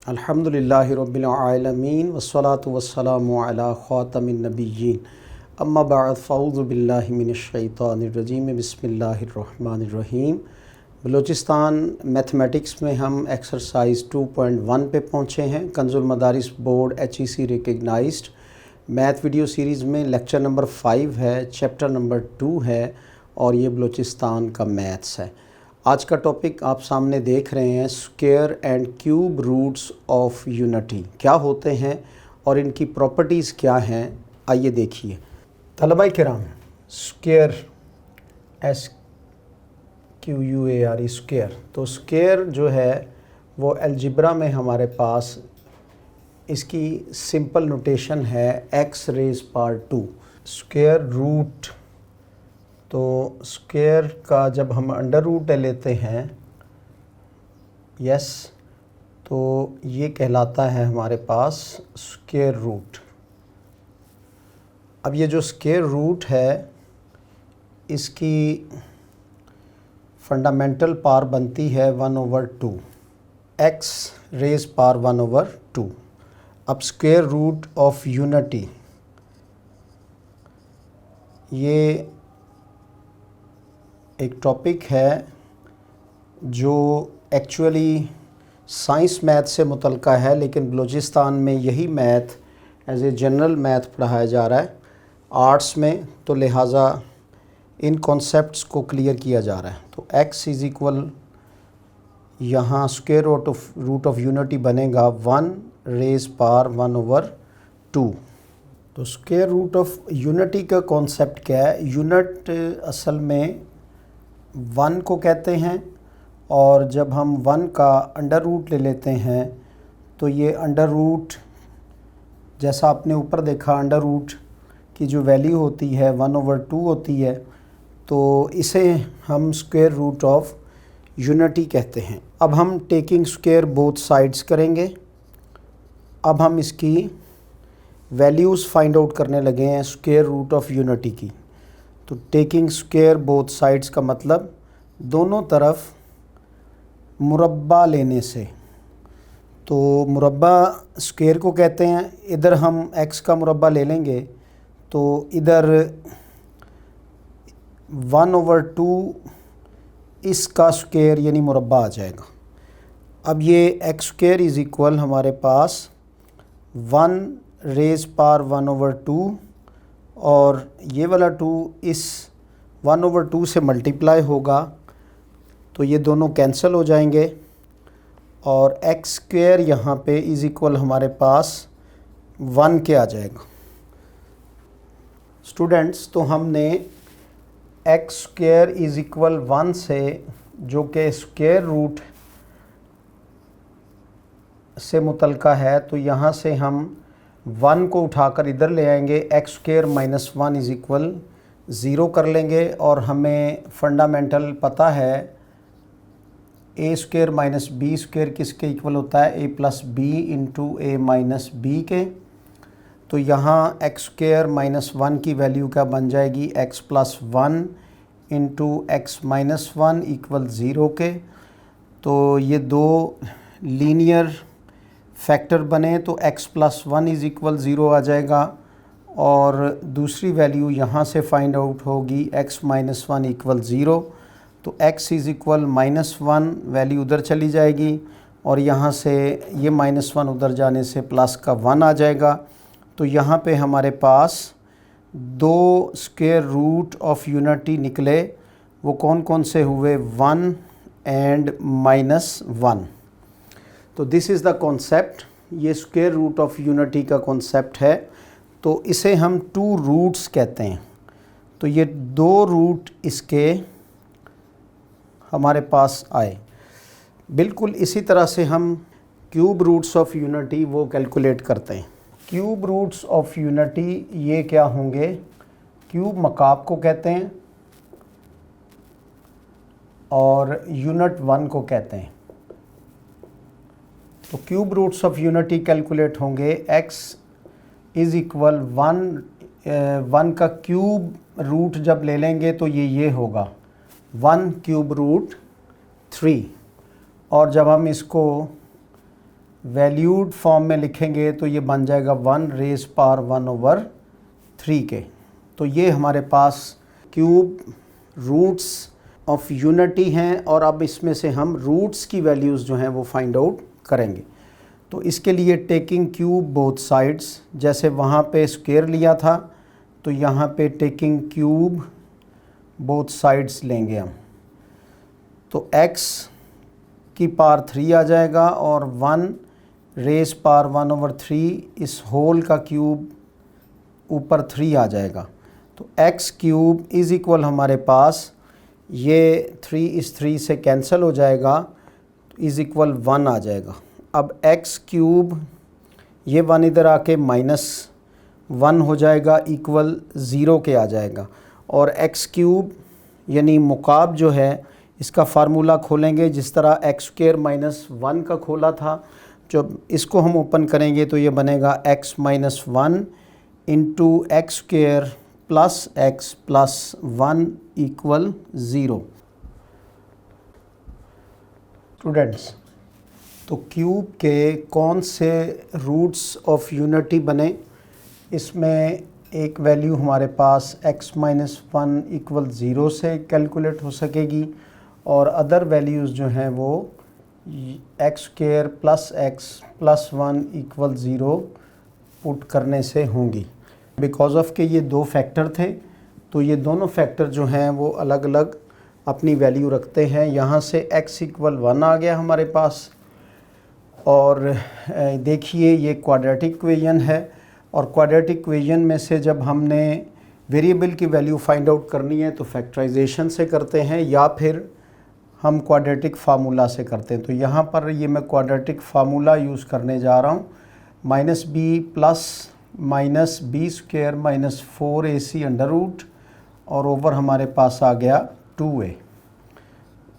अल्हम्दुलिल्लाहि रब्बिल आलमीन वस्सलातु वस्सलामु अला ख़ातमिन नबिय्यीन अम्मा बअद फ़अऊज़ु बिल्लाहि मिनश शैतानिर रजीम बिस्मिल्लाहिर रहमानिर रहीम। बलूचिस्तान मैथमेटिक्स में हम एक्सरसाइज 2.1 पे पहुँचे हैं। Kanzul Madaris board HEC recognised math video series में लेक्चर नंबर 5 है, चैप्टर नंबर 2 है और ये बलूचिस्तान का मैथ्स है। आज का टॉपिक आप सामने देख रहे हैं, square and cube roots of unity क्या होते हैं और इनकी प्रॉपर्टीज़ क्या हैं, आइए देखिए। तलबा किराम, स्क्वायर SQUARE स्क्वायर, तो स्क्वायर जो है वो अलजेब्रा में हमारे पास इसकी सिंपल नोटेशन है x raise power 2। Square root, तो स्क्वायर का जब हम अंडर रूट लेते हैं तो ये कहलाता है हमारे पास स्क्वायर रूट। अब ये जो स्क्वायर रूट है इसकी फंडामेंटल पावर बनती है 1/2, x रेज़ पावर 1/2। अब स्क्वायर रूट ऑफ यूनिटी, ये एक टॉपिक है जो एक्चुअली साइंस मैथ से मुतल्लिक़ है, लेकिन बलूचिस्तान में यही math as a general math पढ़ाया जा रहा है आर्ट्स में, तो लिहाजा इन कॉन्सेप्ट्स को क्लियर किया जा रहा है। तो x इज़ इक्वल, यहाँ स्क्वायर रूट ऑफ यूनिटी बनेगा 1 रेज़ पावर 1/2। तो स्क्वायर रूट ऑफ यूनिटी का कॉन्सेप्ट क्या है? यूनिट असल में 1 को कहते हैं, और जब हम 1 का अंडर रूट ले लेते हैं तो ये अंडर रूट, जैसा आपने ऊपर देखा, अंडर रूट की जो वैल्यू होती है 1/2 होती है, तो इसे हम स्क्वायर रूट ऑफ यूनिटी कहते हैं। अब हम टेकिंग स्क्वायर बोथ साइड्स करेंगे। अब हम इसकी वैल्यूज़ फाइंड आउट करने लगे हैं स्क्वायर रूट ऑफ यूनिटी की। तो टेकिंग स्क्वायर बोथ साइड्स का मतलब दोनों तरफ मुरब्बा लेने से। तो मुरब्बा स्क्वायर को कहते हैं। इधर हम x का मुरब्बा ले लेंगे तो इधर 1/2 इसका स्क्वायर यानी मुरब्बा आ जाएगा। अब ये x स्क्वायर इज़ इक्वल हमारे पास 1 रेज़ पावर 1/2, और ये वाला 2 इस 1/2 से मल्टीप्लाई होगा, तो ये दोनों कैंसिल हो जाएंगे और x स्क्वायर यहाँ पे इज़ इक्वल हमारे पास 1 के आ जाएगा। स्टूडेंट्स, तो हमने x स्क्वायर इज़ इक्वल 1 से, जो कि स्क्वायर रूट से मुतल्लिक़ है, तो यहाँ से हम 1 को उठाकर इधर ले आएंगे, x square minus 1 is equal 0 कर लेंगे। और हमें फंडामेंटल पता है a square minus b square किसके इक्वल होता है? a plus B into a minus B के। तो यहाँ x स्क्वायर माइनस 1 की वैल्यू क्या बन जाएगी? x plus 1 into x minus 1 equal 0 के। तो ये दो लीनियर फैक्टर बने तो x प्लस 1 इज़ इक्वल 0 आ जाएगा, और दूसरी वैल्यू यहाँ से फाइंड आउट होगी x माइनस 1 इक्वल 0। तो x इज़ इक्वल -1, वैल्यू उधर चली जाएगी और यहाँ से ये -1 उधर जाने से प्लस का 1 आ जाएगा। तो यहाँ पे हमारे पास दो स्क्वायर रूट ऑफ यूनिटी निकले। वो कौन कौन से हुए? 1 एंड -1। तो दिस इज़ द कॉन्सेप्ट, ये स्क्वायर रूट ऑफ यूनिटी का कॉन्सेप्ट है। तो इसे हम 2 रूट्स कहते हैं। तो ये 2 रूट इसके हमारे पास आए। बिल्कुल इसी तरह से हम क्यूब रूट्स ऑफ यूनिटी वो कैलकुलेट करते हैं। क्यूब रूट्स ऑफ यूनिटी ये क्या होंगे? क्यूब मकाब को कहते हैं और यूनिट 1 को कहते हैं। तो cube roots of unity calculate होंगे। x इज़ इक्वल 1 का क्यूब रूट जब ले लेंगे तो ये होगा 1 क्यूब रूट 3, और जब हम इसको वैल्यूड फॉर्म में लिखेंगे तो ये बन जाएगा 1 रेज़ पावर 1/3 के। तो ये हमारे पास क्यूब रूट्स ऑफ यूनिटी हैं और अब इसमें से हम रूट्स की वैल्यूज़ जो हैं वो फाइंड आउट करेंगे। तो इसके लिए टेकिंग क्यूब बोथ साइड्स, जैसे वहाँ पे स्क्वायर लिया था तो यहाँ पे टेकिंग क्यूब बोथ साइड्स लेंगे हम। तो x की पावर 3 आ जाएगा और 1 रेज़ पावर 1/3 इस होल का क्यूब ऊपर 3 आ जाएगा। तो x क्यूब इज़ इक्वल हमारे पास ये 3 इस 3 से कैंसिल हो जाएगा, तो इज़ इक्वल 1 आ जाएगा। अब x क्यूब ये 1 इधर आके -1 हो जाएगा, इक्वल 0 के आ जाएगा। और x क्यूब यानी मुकाब जो है इसका फार्मूला खोलेंगे जिस तरह x² - 1 का खोला था। जब इसको हम ओपन करेंगे तो ये बनेगा x - 1 into x² plus x plus 1 equal 0। Students, तो क्यूब के कौन से रूट्स ऑफ यूनिटी बने, इसमें एक वैल्यू हमारे पास x - 1 इक्वल 0 से कैलकुलेट हो सकेगी और अदर वैल्यूज़ जो हैं वो x² plus x plus 1 equal 0 put करने से होंगी। बिकॉज़ ऑफ के ये दो फैक्टर थे तो ये दोनों फैक्टर जो हैं वो अलग अलग अपनी वैल्यू रखते हैं। यहाँ से x इक्वल 1 आ गया हमारे पास और देखिए ये क्वाड्रेटिक इक्वेशन है और क्वाड्रेटिक इक्वेशन में से जब हमने वेरिएबल की वैल्यू फाइंड आउट करनी है तो फैक्टराइजेशन से करते हैं या फिर हम क्वाड्रेटिक फार्मूला से करते हैं। तो यहाँ पर ये मैं क्वाड्रेटिक फार्मूला यूज़ करने जा रहा हूँ, -b plus -b² - 4ac under root और ओवर हमारे पास आ गया 2a।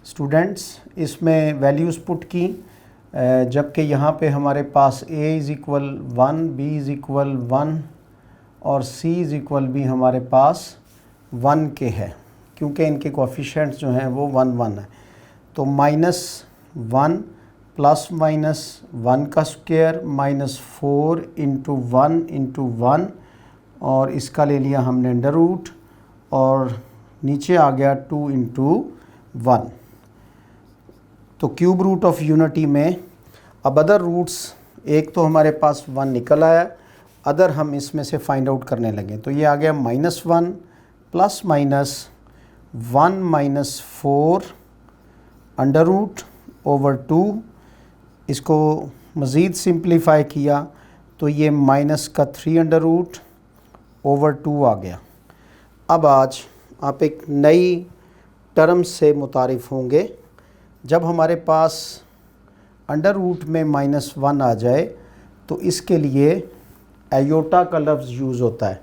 स्टूडेंट्स, इसमें वैल्यूज़ पुट की जबकि यहाँ पे हमारे पास a is equal 1, b is equal 1 और c इज़ इक्वल भी हमारे पास 1 के है क्योंकि इनके कोएफिशिएंट्स जो हैं वो 1 1 है। तो -1 प्लस -1 का स्क्वायर -4 इंटू 1 इंटू 1 और इसका ले लिया हमने अंडर रूट और नीचे आ गया 2 इंटू 1। तो क्यूब रूट ऑफ यूनिटी में अब अदर रूट्स, एक तो हमारे पास 1 निकल आया, अदर हम इसमें से फाइंड आउट करने लगे। तो ये आ गया -1 प्लस -1 - 4 अंडर रूट ओवर 2। इसको मज़ीद सिंप्लीफाई किया तो ये माइनस का 3 अंडर रूट ओवर 2 आ गया। अब आज आप एक नई टर्म से मुतारिफ़ होंगे। जब हमारे पास अंडर रूट में -1 आ जाए तो इसके लिए एयोटा का लफ्ज़ यूज़ होता है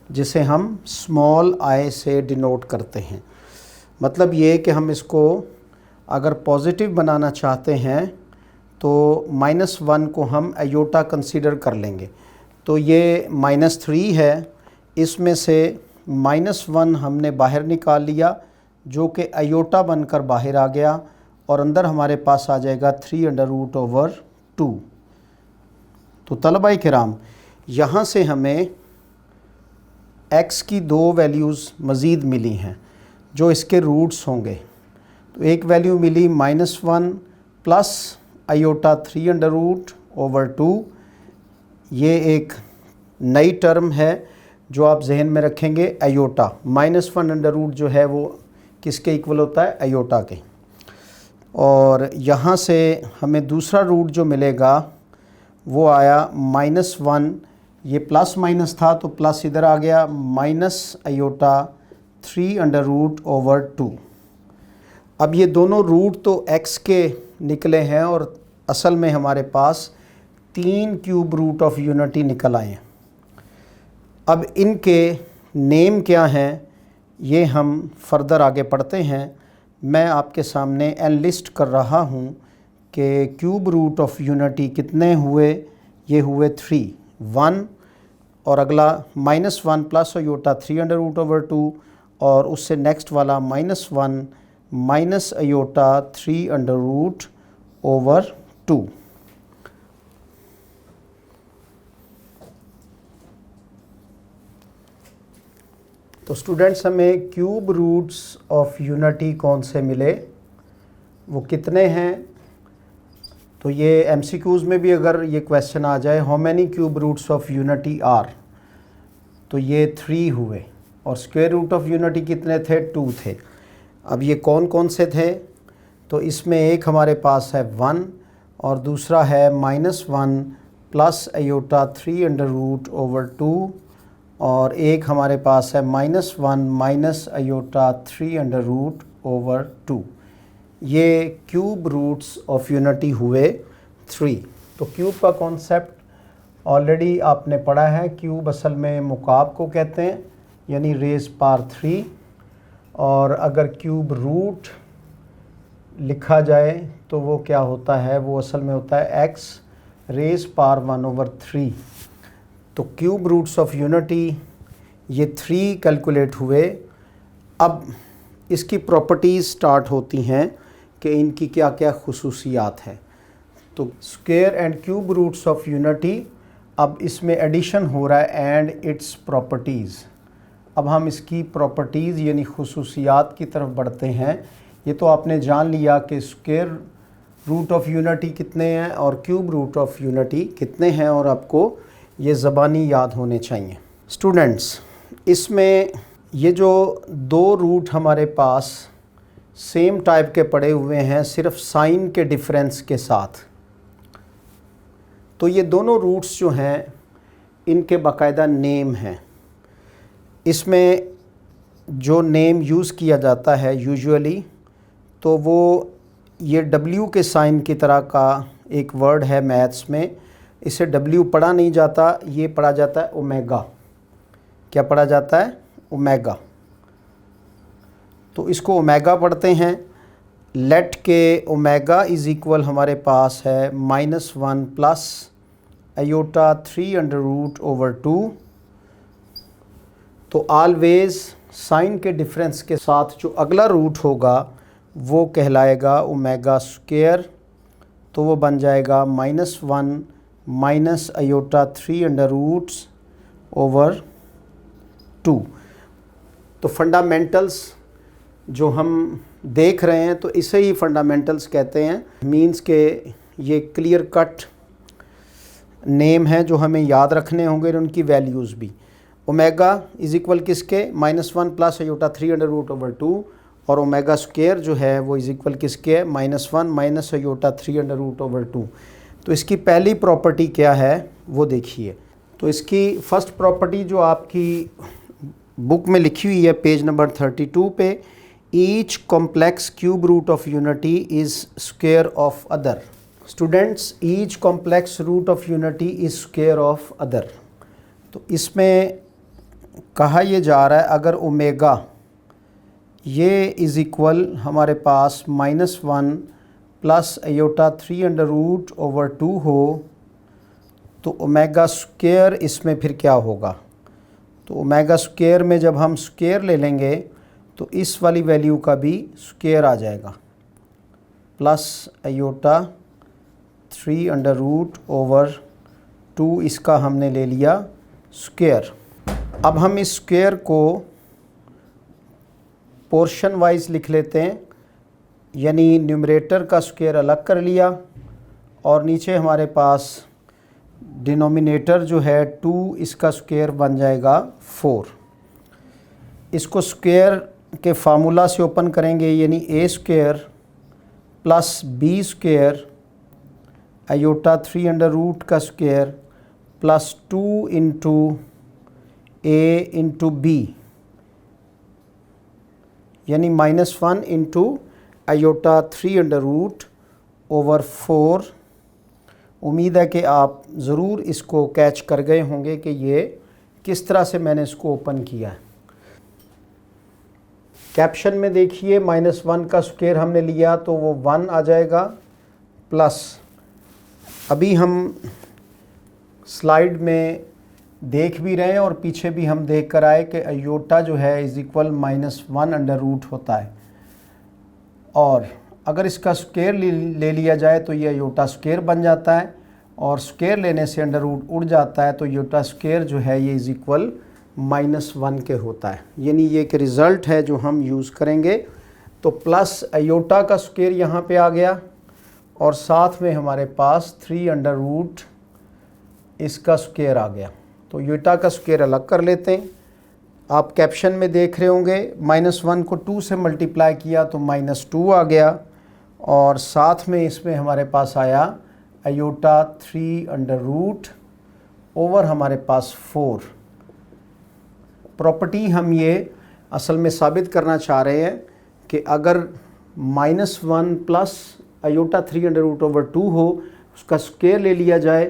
जिसे हम स्मॉल आई से डिनोट करते हैं। मतलब ये कि हम इसको अगर पॉजिटिव बनाना चाहते हैं तो -1 को हम एयोटा कंसीडर कर लेंगे। तो ये -3 है, इसमें से -1 हमने बाहर निकाल लिया जो कि एयोटा बनकर बाहर आ गया और अंदर हमारे पास आ जाएगा 3 अंडर रूट ओवर 2। तो तलबा किराम, यहाँ से हमें x की दो वैल्यूज़ मज़ीद मिली हैं जो इसके रूट्स होंगे। तो एक वैल्यू मिली -1 plus iota 3 under root over 2। ये एक नई टर्म है जो आप जहन में रखेंगे। आयोटा -1 अंडर रूट जो है वो किसके इक्वल होता है, आयोटा के। और यहाँ से हमें दूसरा रूट जो मिलेगा वो आया -1, ये प्लस माइनस था तो प्लस इधर आ गया, minus iota 3 under root over 2। अब ये दोनों रूट तो x के निकले हैं और असल में हमारे पास 3 क्यूब रूट ऑफ यूनिटी निकल आए हैं। अब इनके नेम क्या हैं ये हम फर्दर आगे पढ़ते हैं। मैं आपके सामने एनलिस्ट कर रहा हूँ कि क्यूब रूट ऑफ यूनिटी कितने हुए। ये हुए 3, 1 और अगला -1 plus iota 3 under root over 2 और उससे नेक्स्ट वाला -1 minus iota 3 under root over 2। तो स्टूडेंट्स हमें क्यूब रूट्स ऑफ यूनिटी कौन से मिले, वो कितने हैं। तो ये एमसीक्यूज़ में भी अगर ये क्वेश्चन आ जाए, how many cube roots of unity are, तो ये 3 हुए। और स्क्वायर रूट ऑफ यूनिटी कितने थे, 2 थे। अब ये कौन कौन से थे, तो इसमें एक हमारे पास है 1 और दूसरा है -1 प्लस अयोटा 3√/2 और एक हमारे पास है -1 माइनस अयोटा 3√/2। ये क्यूब रूट्स ऑफ यूनिटी हुए 3। तो क्यूब का कॉन्सेप्ट ऑलरेडी आपने पढ़ा है। क्यूब असल में मुकाब को कहते हैं, यानी रेज़ पावर 3। और अगर क्यूब रूट लिखा जाए तो वो क्या होता है, वो असल में होता है x रेज़ पावर 1/3। तो क्यूब रूट्स ऑफ यूनिटी ये 3 कैलकुलेट हुए। अब इसकी प्रॉपर्टीज़ स्टार्ट होती हैं कि इनकी क्या क्या खुसूसियात है। तो square and cube roots of unity, अब इसमें एडिशन हो रहा है एंड इट्स प्रॉपर्टीज़। अब हम इसकी प्रॉपर्टीज़ यानी खुसूसियात की तरफ बढ़ते हैं। ये तो आपने जान लिया कि स्क्वायर रूट ऑफ यूनिटी कितने हैं और क्यूब रूट ऑफ यूनिटी कितने हैं, और आपको ये ज़बानी याद होने चाहिए। स्टूडेंट्स, इसमें ये जो 2 रूट हमारे पास सेम टाइप के पड़े हुए हैं, सिर्फ साइन के डिफरेंस के साथ, तो ये दोनों रूट्स जो हैं इनके बाकायदा नेम हैं। इसमें जो नेम यूज़ किया जाता है यूजुअली, तो वो ये W के साइन की तरह का एक वर्ड है मैथ्स में। इसे W पढ़ा नहीं जाता, ये पढ़ा जाता है ओमेगा। क्या पढ़ा जाता है, ओमेगा। तो इसको ओमेगा पढ़ते हैं। लेट के ओमेगा इज़ इक्वल हमारे पास है -1 प्लस अयोटा 3√/2। तो ऑलवेज़ साइन के डिफरेंस के साथ जो अगला रूट होगा वो कहलाएगा ओमेगा स्क्वायर। तो वो बन जाएगा -1 माइनस अयोटा 3√/2। तो फंडामेंटल्स जो हम देख रहे हैं, तो इसे ही फंडामेंटल्स कहते हैं। मींस के ये क्लियर कट नेम है जो हमें याद रखने होंगे, उनकी वैल्यूज़ भी। ओमेगा इज़ इक्वल किसके, -1 प्लस अयोटा 3√/2, और ओमेगा स्क्वायर जो है वो इज़ इक्वल किसके है, -1 माइनस अयोटा 3√/2। तो इसकी पहली प्रॉपर्टी क्या है वो देखिए। तो इसकी फ़र्स्ट प्रॉपर्टी जो आपकी बुक में लिखी हुई है पेज नंबर 32 पे, each complex cube root of unity is square of other. Students, each complex root of unity is square of other. तो इसमें कहा यह जा रहा है, अगर ओमेगा ये इज़ इक्वल हमारे पास -1 प्लस अयोटा 3√/2 हो, तो ओमेगा स्क्वायर इसमें फिर क्या होगा। तो ओमेगा स्क्वायर में जब हम स्क्वायर ले लेंगे तो इस वाली वैल्यू का भी स्क्वायर आ जाएगा, प्लस अयोटा 3√/2 इसका हमने ले लिया स्क्वायर। अब हम इस स्क्वायर को पोर्शन वाइज लिख लेते हैं, यानी न्यूमरेटर का स्क्वायर अलग कर लिया और नीचे हमारे पास डिनोमिनेटर जो है 2, इसका स्क्वायर बन जाएगा 4। इसको स्क्वायर के फार्मूला से ओपन करेंगे, यानी a square plus b square iota 3 का square plus 2 into a into b, यानी -1 इंटू अयोटा 3√/4। उम्मीद है कि आप ज़रूर इसको कैच कर गए होंगे कि ये किस तरह से मैंने इसको ओपन किया है। कैप्शन में देखिए, -1 का स्क्वायर हमने लिया तो वो 1 आ जाएगा, प्लस अभी हम स्लाइड में देख भी रहे हैं और पीछे भी हम देख कर आए कि अयोटा जो है इज़ इक्वल -1 होता है, और अगर इसका स्क्वायर ले लिया जाए तो ये अयोटा स्क्वायर बन जाता है, और स्क्वायर लेने से अंडर रूट उड़ जाता है, तो अयोटा स्क्वायर जो है ये इज़ इक्वल -1 के होता है, यानी ये कि रिज़ल्ट है जो हम यूज़ करेंगे। तो प्लस आयोटा का स्क्वायर यहाँ पे आ गया और साथ में हमारे पास 3 इसका स्क्वायर आ गया। तो आयोटा का स्क्वायर अलग कर लेते हैं। आप कैप्शन में देख रहे होंगे -1 को 2 से मल्टीप्लाई किया तो -2 आ गया और साथ में इसमें हमारे पास आया आयोटा 3 ओवर हमारे पास 4। प्रॉपर्टी हम ये असल में साबित करना चाह रहे हैं कि अगर -1 प्लस आयोटा 3 हो, उसका स्क्वायर ले लिया जाए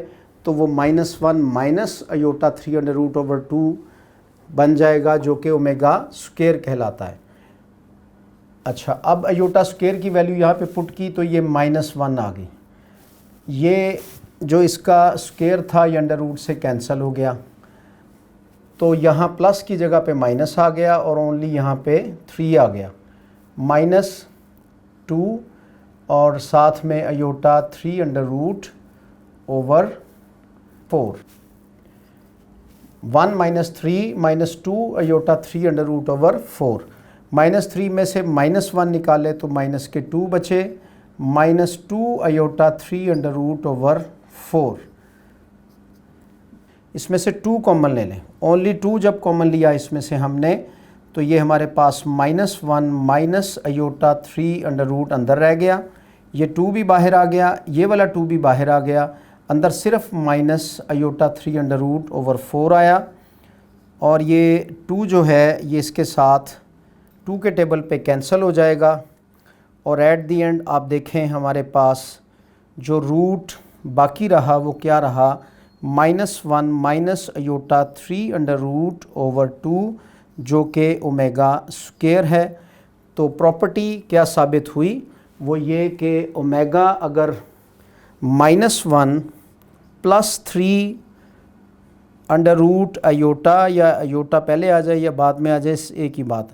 तो वो -1 माइनस आयोटा 3 बन जाएगा, जो कि ओमेगा स्क्वायर कहलाता है। अच्छा, अब आयोटा स्क्वायर की वैल्यू यहाँ पे पुट की तो ये -1 आ गई। ये जो इसका स्क्वायर था ये अंडर रूट से कैंसिल हो गया, तो यहाँ प्लस की जगह पे माइनस आ गया और ओनली यहाँ पे 3 आ गया। -2 और साथ में आयोटा 3 ओवर 4। 1 - 3 - 2 iota 3 over 4। -3 में से -1 निकाले तो माइनस के 2 बचे, -2 आयोटा 3 ओवर 4। इसमें से 2 कॉमन ले लें, ओनली 2 जब कॉमन लिया इसमें से हमने तो ये हमारे पास -1 माइनस आयोटा 3 अंदर रह गया, ये 2 भी बाहर आ गया, ये वाला 2 भी बाहर आ गया, अंदर सिर्फ माइनस आयोटा 3 ओवर 4 आया और ये 2 जो है ये इसके साथ 2 के टेबल पे कैंसिल हो जाएगा और एट दी एंड आप देखें हमारे पास जो रूट बाकी रहा वो क्या रहा, -1 माइनस आयोटा 3 ओवर 2 जो कि ओमेगा स्क्वायर है। तो प्रॉपर्टी क्या साबित हुई, वो ये कि ओमेगा अगर -1 प्लस 3 अंडर रूट आयोटा, या आयोटा पहले आ जाए या बाद में आ जाए एक ही बात,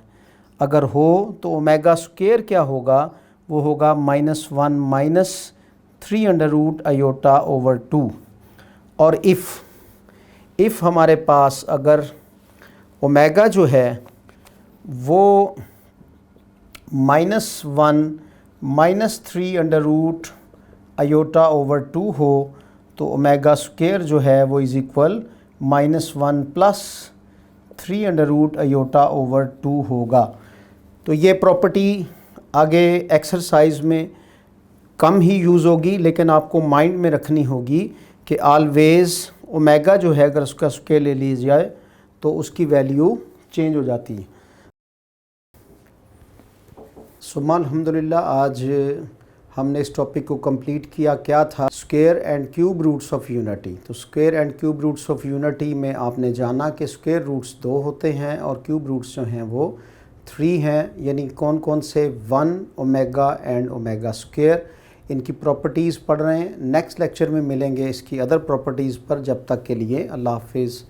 अगर हो तो ओमेगा स्क्वायर क्या होगा, वो होगा -1 minus 3 under root iota over 2। और इफ़ हमारे पास अगर ओमेगा जो है वो -1 minus 3 under root iota over 2 हो तो ओमेगा स्क्वायर जो है वो is equal -1 plus 3 under root iota over 2 होगा। तो ये प्रॉपर्टी आगे एक्सरसाइज में कम ही यूज़ होगी, लेकिन आपको माइंड में रखनी होगी कि ऑलवेज़ ओमेगा जो है अगर उसका स्क्वायर ले ली जाए तो उसकी वैल्यू चेंज हो जाती है। सुबहान अल्हम्दुलिल्लाह, आज हमने इस टॉपिक को कंप्लीट किया। क्या था? Square and cube roots of unity. तो square and cube roots of unity में आपने जाना कि स्क्वायर रूट्स 2 होते हैं और क्यूब रूट्स जो हैं वो 3 हैं, यानी कौन कौन से, 1 ओमेगा एंड ओमेगा स्क्वायर। इनकी प्रॉपर्टीज़ पढ़ रहे हैं। नेक्स्ट लेक्चर में मिलेंगे इसकी अदर प्रॉपर्टीज़ पर। जब तक के लिए अल्लाह हाफिज़।